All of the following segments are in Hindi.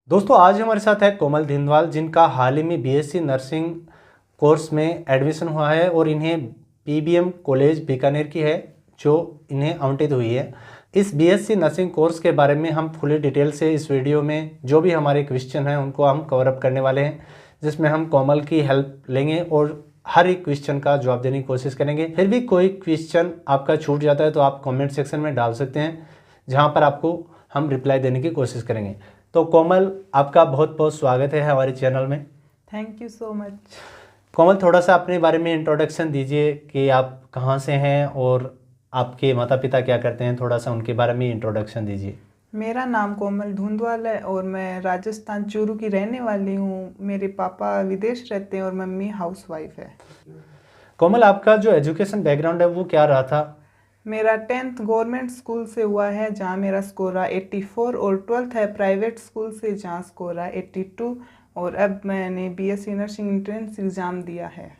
दोस्तों आज हमारे साथ है कोमल धिंदवाल, जिनका हाल ही में बीएससी नर्सिंग कोर्स में एडमिशन हुआ है और इन्हें पीबीएम कॉलेज बीकानेर की है जो इन्हें आवंटित हुई है। इस बीएससी नर्सिंग कोर्स के बारे में हम फुली डिटेल से इस वीडियो में जो भी हमारे क्वेश्चन हैं उनको हम कवर अप करने वाले हैं, जिसमें हम कोमल की हेल्प लेंगे और हर एक क्वेश्चन का जवाब देने की कोशिश करेंगे। फिर भी कोई क्वेश्चन आपका छूट जाता है तो आप कमेंट सेक्शन में डाल सकते हैं, जहां पर आपको हम रिप्लाई देने की कोशिश करेंगे। तो कोमल, आपका बहुत बहुत स्वागत है हमारे चैनल में। Thank you so much. Komal, थोड़ा सा अपने बारे में इंट्रोडक्शन दीजिए कि आप कहाँ से हैं और आपके माता पिता क्या करते हैं, थोड़ा सा उनके बारे में इंट्रोडक्शन दीजिए। मेरा नाम कोमल ढूंढवाल है और मैं राजस्थान चूरू की रहने वाली हूँ। मेरे पापा विदेश रहते हैं और मम्मी हाउसवाइफ है। कोमल, आपका जो एजुकेशन बैकग्राउंड है वो क्या रहा था? मेरा 10th गवर्नमेंट स्कूल से हुआ है जहाँ मेरा स्कोर रहा 84 और 12th है प्राइवेट स्कूल से जहाँ स्कोर रहा 82 और अब मैंने बीएससी नर्सिंग एंट्रेंस एग्ज़ाम दिया है।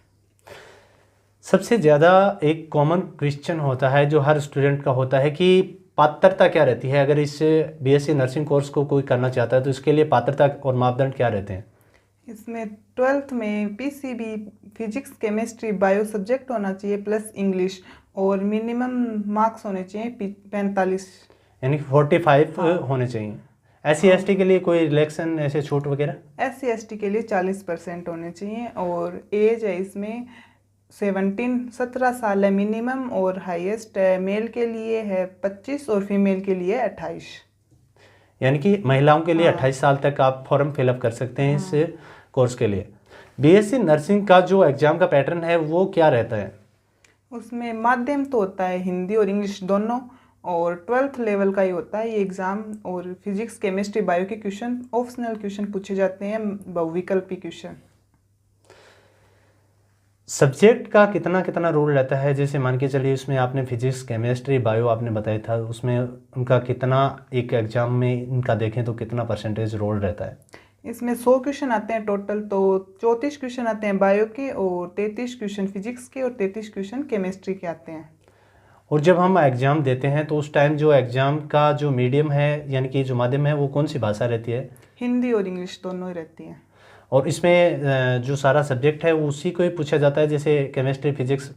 सबसे ज़्यादा एक कॉमन क्वेश्चन होता है जो हर स्टूडेंट का होता है कि पात्रता क्या रहती है, अगर इस बीएससी नर्सिंग कोर्स को कोई करना चाहता है तो इसके लिए पात्रता और मापदंड क्या रहते हैं? इसमें 12th में PCB physics chemistry bio subject होना चाहिए प्लस इंग्लिश और मिनिमम मार्क्स होने चाहिए 45, यानी कि 45 हाँ। होने चाहिए। एससी एसटी के लिए कोई रिलैक्सन ऐसे छूट वगैरह? SC ST के लिए 40% होने चाहिए और एज है इसमें 17 साल है मिनिमम और हाईएस्ट है मेल के लिए है 25 और फीमेल के लिए 28। यानी कि महिलाओं के लिए हाँ। 28 साल तक आप फॉर्म फिलअप कर सकते हैं इस कोर्स के लिए। बीएससी नर्सिंग का जो एग्ज़ाम का पैटर्न है वो क्या रहता है? उसमें माध्यम तो होता है हिंदी और इंग्लिश दोनों और 12th लेवल का ही होता है ये एग्ज़ाम और फिजिक्स केमिस्ट्री बायो के क्वेश्चन ऑप्शनल क्वेश्चन पूछे जाते हैं, बहुविकल्पी क्वेश्चन। सब्जेक्ट का कितना कितना रोल रहता है? जैसे मान के चलिए उसमें आपने फिजिक्स केमिस्ट्री बायो आपने बताया था, उसमें उनका कितना एक एग्ज़ाम में इनका देखें तो कितना परसेंटेज रोल रहता है? इसमें 100 क्वेश्चन आते हैं टोटल, तो 34 क्वेश्चन आते हैं बायो के और 33 क्वेश्चन फिजिक्स के और 33 क्वेश्चन केमिस्ट्री के आते हैं। और जब हम एग्ज़ाम देते हैं तो उस टाइम जो एग्ज़ाम का जो मीडियम है यानी कि जो माध्यम है वो कौन सी भाषा रहती है? हिंदी और इंग्लिश दोनों ही रहती हैं। और इसमें जो सारा सब्जेक्ट है उसी को ही पूछा जाता है, जैसे केमिस्ट्री फिजिक्स,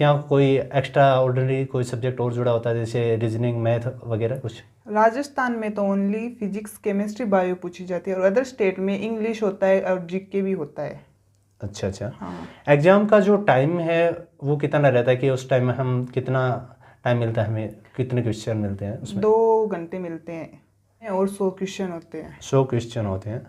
या कोई एक्स्ट्रा ऑर्डिनरी कोई सब्जेक्ट और जुड़ा होता है जैसे रीजनिंग मैथ वगैरह कुछ? राजस्थान में तो ओनली फिजिक्स केमिस्ट्री बायो पूछी जाती है और अदर स्टेट में इंग्लिश होता है और जीके भी होता है। अच्छा अच्छा। हाँ। एग्ज़ाम का जो टाइम है वो कितना रहता है कि उस टाइम में हम कितना टाइम मिलता है, हमें कितने क्वेश्चन मिलते हैं उसमें? 2 घंटे मिलते हैं और 100 क्वेश्चन होते हैं। 100 क्वेश्चन होते हैं।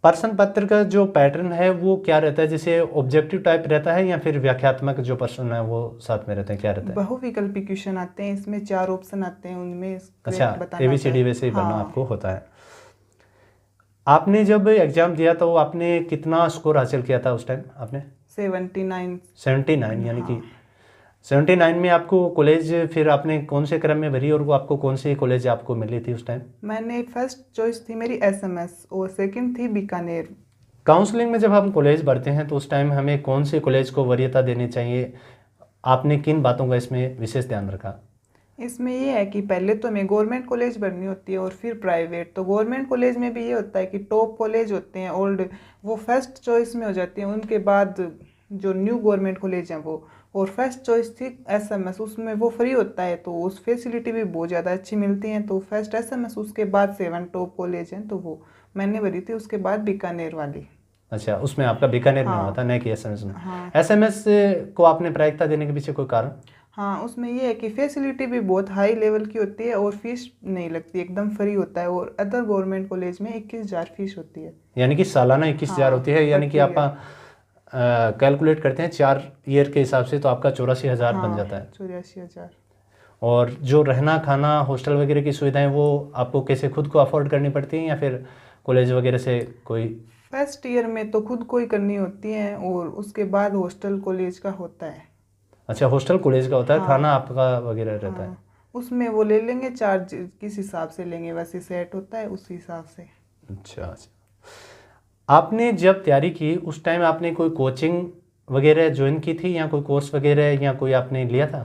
प्रश्न पत्र का जो पैटर्न है वो क्या रहता है? जैसे ऑब्जेक्टिव टाइप रहता है या फिर व्याख्यात्मक जो प्रश्न है वो साथ में रहते हैं, क्या रहता है? बहुविकल्पी क्वेश्चन आते हैं, इसमें 4 ऑप्शन आते हैं, उनमें अच्छा, बताना ABCD होता है। वैसे ही पढ़ना हाँ। आपको होता है। आपने जब एग्ज़ाम दिया तो आपने कितना स्कोर हासिल किया था उस टाइम आपने? 79। 79, यानी कि हाँ। 79 में आपको कॉलेज फिर आपने कौन से क्रम में भरी और वो आपको कौन सी कॉलेज आपको मिली थी उस टाइम? मैंने फर्स्ट चॉइस थी मेरी SMS और सेकंड थी बीकानेर। काउंसलिंग में जब हम कॉलेज भरते हैं तो उस टाइम हमें कौन से कॉलेज को वरीयता देनी चाहिए? आपने किन बातों का इसमें विशेष ध्यान रखा? इसमें ये है कि पहले तो हमें गवर्नमेंट कॉलेज भरनी होती है और फिर प्राइवेट। तो गवर्नमेंट कॉलेज में भी ये होता है कि टॉप कॉलेज होते हैं ओल्ड, वो फर्स्ट चॉइस में हो जाती हैं। उनके बाद जो न्यू गवर्नमेंट कॉलेज हैं वो, और फर्स्ट चॉइस थी SMS, उसमें वो फ्री होता है तो उस फैसिलिटी भी बहुत ज़्यादा अच्छी मिलती हैं। तो फर्स्ट SMS, उसके बाद 7 टॉप कॉलेज हैं तो वो मैंने भरी थी, उसके बाद बीकानेर वाली। अच्छा, उसमें आपका बीकानेर में हाँ। हुआ था, नहीं कि SMS में? हाँ। SMS को आपने प्रायिकता देने के पीछे कोई कारण? हाँ, उसमें ये है कि फैसिलिटी भी बहुत हाई लेवल की होती है और फीस नहीं लगती, एकदम फ्री होता है। और अदर गवर्नमेंट कॉलेज में 21,000 फीस होती है। यानी कि सालाना 21,000 हाँ, होती है, यानी कि प्रति आप कैलकुलेट करते हैं 4 ईयर के हिसाब से तो आपका 84,000 बन हाँ, जाता है। 84,000। और जो रहना खाना हॉस्टल वगैरह की सुविधाएं वो आपको कैसे खुद को अफोर्ड करनी पड़ती हैं या फिर कॉलेज वगैरह से कोई? फर्स्ट ईयर में तो खुद को ही करनी होती हैं और उसके बाद हॉस्टल कॉलेज का होता है। अच्छा, हॉस्टल कॉलेज का होता है, हाँ। खाना आपका वगैरह रहता है? हाँ, उसमें वो ले लेंगे चार्ज, किस हिसाब से लेंगे वैसे सेट होता है उस हिसाब से। अच्छा अच्छा। आपने जब तैयारी की उस टाइम आपने कोई कोचिंग वगैरह ज्वाइन की थी या कोई कोर्स वगैरह या कोई आपने लिया था?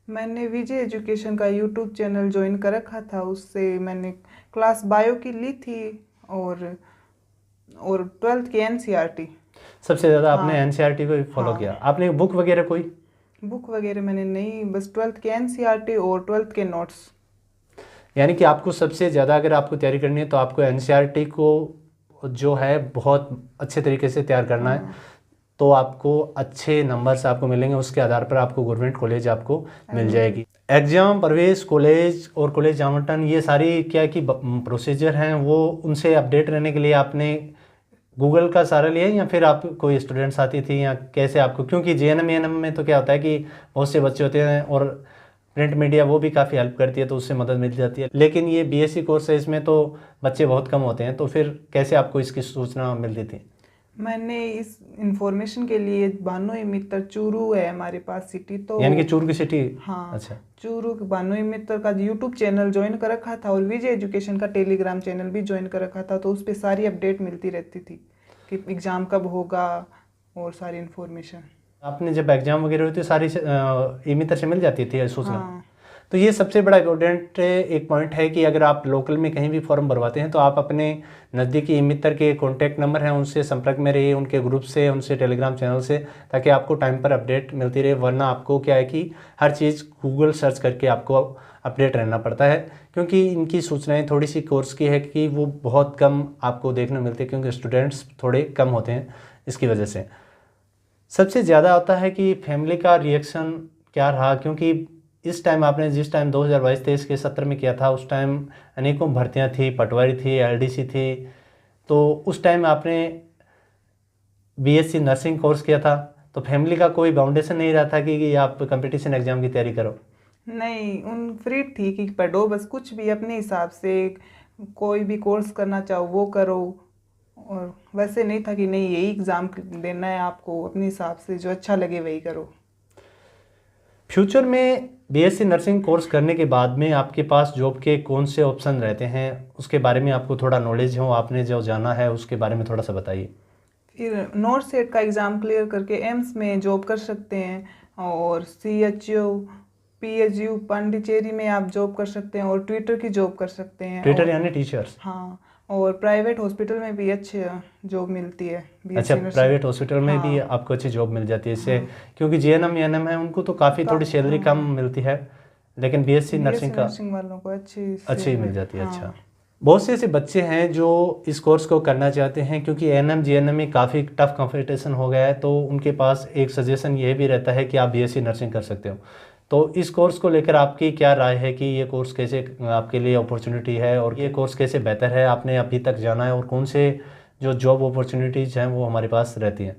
मैंने विजय एजुकेशन का यूट्यूब चैनल ज्वाइन कर रखा था, उससे मैंने क्लास बायो की ली थी और 12th की NCERT। सबसे ज़्यादा आपने हाँ। NCERT को फॉलो हाँ। किया। आपने बुक वगैरह कोई? बुक वगैरह मैंने नहीं, बस 12th की NCERT और 12th के नोट्स। यानी कि आपको सबसे ज़्यादा अगर आपको तैयारी करनी है तो आपको NCERT को जो है बहुत अच्छे तरीके से तैयार करना है, हाँ। तो आपको अच्छे नंबर्स आपको मिलेंगे, उसके आधार पर आपको गवर्नमेंट कॉलेज आपको मिल जाएगी। एग्ज़ाम, प्रवेश, कॉलेज और कॉलेज आवंटन, ये सारी क्या कि प्रोसीजर हैं, वो उनसे अपडेट रहने के लिए आपने गूगल का सहारा लिया या फिर आप कोई स्टूडेंट साथी थी या कैसे आपको? क्योंकि JNM में तो क्या होता है कि बहुत से बच्चे होते हैं और प्रिंट मीडिया वो भी काफ़ी हेल्प करती है, तो उससे मदद मिल जाती है। लेकिन ये BSc कोर्स है, इसमें तो बच्चे बहुत कम होते हैं, तो फिर कैसे आपको इसकी सूचना मिलती थी? मैंने इस इंफॉर्मेशन के लिए भानोई मित्र चूरू है हमारे पास सिटी, तो यानी कि चूरू की सिटी? हाँ। अच्छा। चूरू के भानोई मित्र का यूट्यूब चैनल ज्वाइन कर रखा था और विजय एजुकेशन का टेलीग्राम चैनल भी ज्वाइन कर रखा था, तो उस पर सारी अपडेट मिलती रहती थी कि एग्ज़ाम कब होगा और सारी इन्फॉर्मेशन। आपने जब एग्जाम वगैरह होती सारी ई-मित्र से मिल जाती थी सूचना? हाँ। तो ये सबसे बड़ा इम्पोर्टेंट एक पॉइंट है कि अगर आप लोकल में कहीं भी फॉर्म भरवाते हैं तो आप अपने नज़दीकी ई-मित्र के कॉन्टैक्ट नंबर हैं उनसे संपर्क में रहिए, उनके ग्रुप से, उनसे टेलीग्राम चैनल से, ताकि आपको टाइम पर अपडेट मिलती रहे। वरना आपको क्या है कि हर चीज़ गूगल सर्च करके आपको अपडेट रहना पड़ता है, क्योंकि इनकी सूचनाएँ थोड़ी सी कोर्स की है कि वो बहुत कम आपको देखने मिलती है, क्योंकि स्टूडेंट्स थोड़े कम होते हैं इसकी वजह से। सबसे ज़्यादा होता है कि फैमिली का रिएक्शन क्या रहा, क्योंकि इस टाइम आपने जिस टाइम 2022-23 के सत्र में किया था उस टाइम अनेकों भर्तियां थी, पटवारी थी, LDC थी, तो उस टाइम आपने BSc नर्सिंग कोर्स किया था, तो फैमिली का कोई बाउंडेशन नहीं रहा था कि आप कंपटीशन एग्जाम की तैयारी करो? नहीं, उन फ्री थी कि पढ़ो बस, कुछ भी अपने हिसाब से कोई भी कोर्स करना चाहो वो करो, और वैसे नहीं था कि नहीं यही एग्ज़ाम देना है आपको, अपने हिसाब से जो अच्छा लगे वही करो। फ्यूचर में BSc नर्सिंग कोर्स करने के बाद में आपके पास जॉब के कौन से ऑप्शन रहते हैं, उसके बारे में आपको थोड़ा नॉलेज हो, आपने जो जाना है उसके बारे में थोड़ा सा बताइए। फिर नॉर्थ सेट का एग्ज़ाम क्लियर करके एम्स में जॉब कर सकते हैं, और CHU PHU पांडिचेरी में आप जॉब कर सकते हैं, और ट्विटर की जॉब कर सकते हैं। ट्विटर और यानी टीचर्स? हाँ, और प्राइवेट हॉस्पिटल में भी अच्छी जॉब मिलती है अच्छा, BSc प्राइवेट हॉस्पिटल में भी हाँ। आपको अच्छी जॉब मिल जाती है इससे? हाँ। क्योंकि JNM NM है उनको तो काफ़ी थोड़ी सैलरी कम मिलती है, लेकिन BSc नर्सिंग का नर्सिंग वालों को अच्छी अच्छी मिल जाती है। हाँ। अच्छा, बहुत से ऐसे बच्चे हैं जो इस कोर्स को करना चाहते हैं, क्योंकि NM JNM में काफ़ी टफ कंपटीशन हो गया है, तो उनके पास एक सजेशन ये भी रहता है कि आप BSc नर्सिंग कर सकते हो। तो इस कोर्स को लेकर आपकी क्या राय है कि ये कोर्स कैसे आपके लिए अपॉर्चुनिटी है और ये कोर्स कैसे बेहतर है, आपने अभी तक जाना है, और कौन से जो जॉब अपॉर्चुनिटीज़ हैं वो हमारे पास रहती हैं?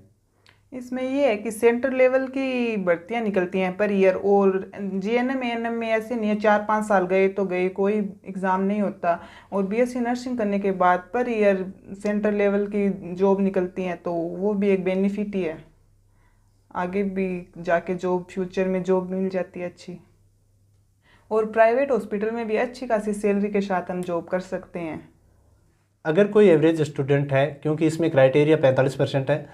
इसमें ये है कि सेंटर लेवल की भर्तियां निकलती हैं पर ईयर, और JNM ANM में ऐसे नहीं है 4-5 साल गए तो गए, कोई एग्ज़ाम नहीं होता। और BSc नर्सिंग करने के बाद पर ईयर सेंटर लेवल की जॉब निकलती हैं, तो वो भी एक बेनिफिट ही है, आगे भी जाके जॉब, फ्यूचर में जॉब मिल जाती है अच्छी। और प्राइवेट हॉस्पिटल में भी अच्छी खासी सैलरी के साथ हम जॉब कर सकते हैं। अगर कोई एवरेज स्टूडेंट है, क्योंकि इसमें क्राइटेरिया 45% है,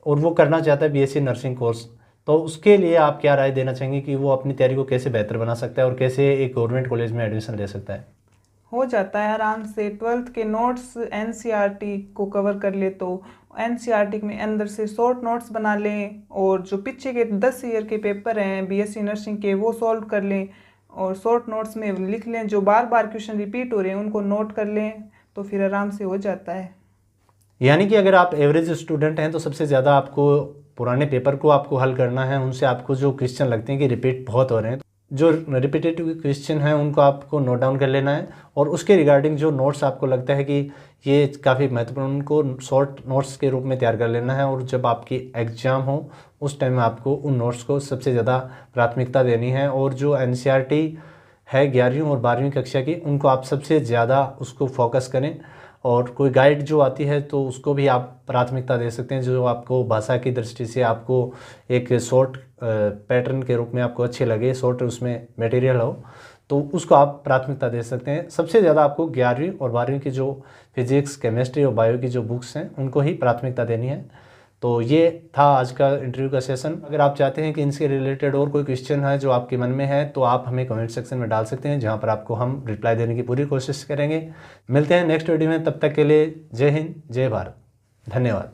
और वो करना चाहता है BSc नर्सिंग कोर्स, तो उसके लिए आप क्या राय देना चाहेंगे कि वो अपनी तैयारी को कैसे बेहतर बना सकता है और कैसे एक गवर्नमेंट कॉलेज में एडमिशन ले सकता है? हो जाता है आराम से, 12th के नोट्स NCERT को कवर कर ले तो NCERT में अंदर से शॉर्ट नोट्स बना लें, और जो पीछे के 10 ईयर के पेपर हैं BSc नर्सिंग के वो सॉल्व कर लें, और शॉर्ट नोट्स में लिख लें, जो बार बार क्वेश्चन रिपीट हो रहे हैं उनको नोट कर लें, तो फिर आराम से हो जाता है। यानी कि अगर आप एवरेज स्टूडेंट हैं तो सबसे ज़्यादा आपको पुराने पेपर को आपको हल करना है, उनसे आपको जो क्वेश्चन लगते हैं कि रिपीट बहुत हो रहे हैं, जो रिपीटेटिव क्वेश्चन हैं उनको आपको नोट डाउन कर लेना है, और उसके रिगार्डिंग जो नोट्स आपको लगता है कि ये काफ़ी महत्वपूर्ण, उनको शॉर्ट नोट्स के रूप में तैयार कर लेना है, और जब आपकी एग्ज़ाम हो उस टाइम में आपको उन नोट्स को सबसे ज़्यादा प्राथमिकता देनी है। और जो NCERT है 11वीं और 12वीं कक्षा की, उनको आप सबसे ज़्यादा उसको फोकस करें, और कोई गाइड जो आती है तो उसको भी आप प्राथमिकता दे सकते हैं, जो आपको भाषा की दृष्टि से आपको एक शॉर्ट पैटर्न के रूप में आपको अच्छे लगे, शॉर्ट उसमें मटेरियल हो, तो उसको आप प्राथमिकता दे सकते हैं। सबसे ज़्यादा आपको 11वीं और 12वीं की जो फिजिक्स, केमिस्ट्री और बायो की जो बुक्स हैं उनको ही प्राथमिकता देनी है। तो ये था आज का इंटरव्यू का सेशन। अगर आप चाहते हैं कि इनसे रिलेटेड और कोई क्वेश्चन है जो आपके मन में है तो आप हमें कमेंट सेक्शन में डाल सकते हैं, जहां पर आपको हम रिप्लाई देने की पूरी कोशिश करेंगे। मिलते हैं नेक्स्ट वीडियो में, तब तक के लिए जय हिंद, जय भारत, धन्यवाद।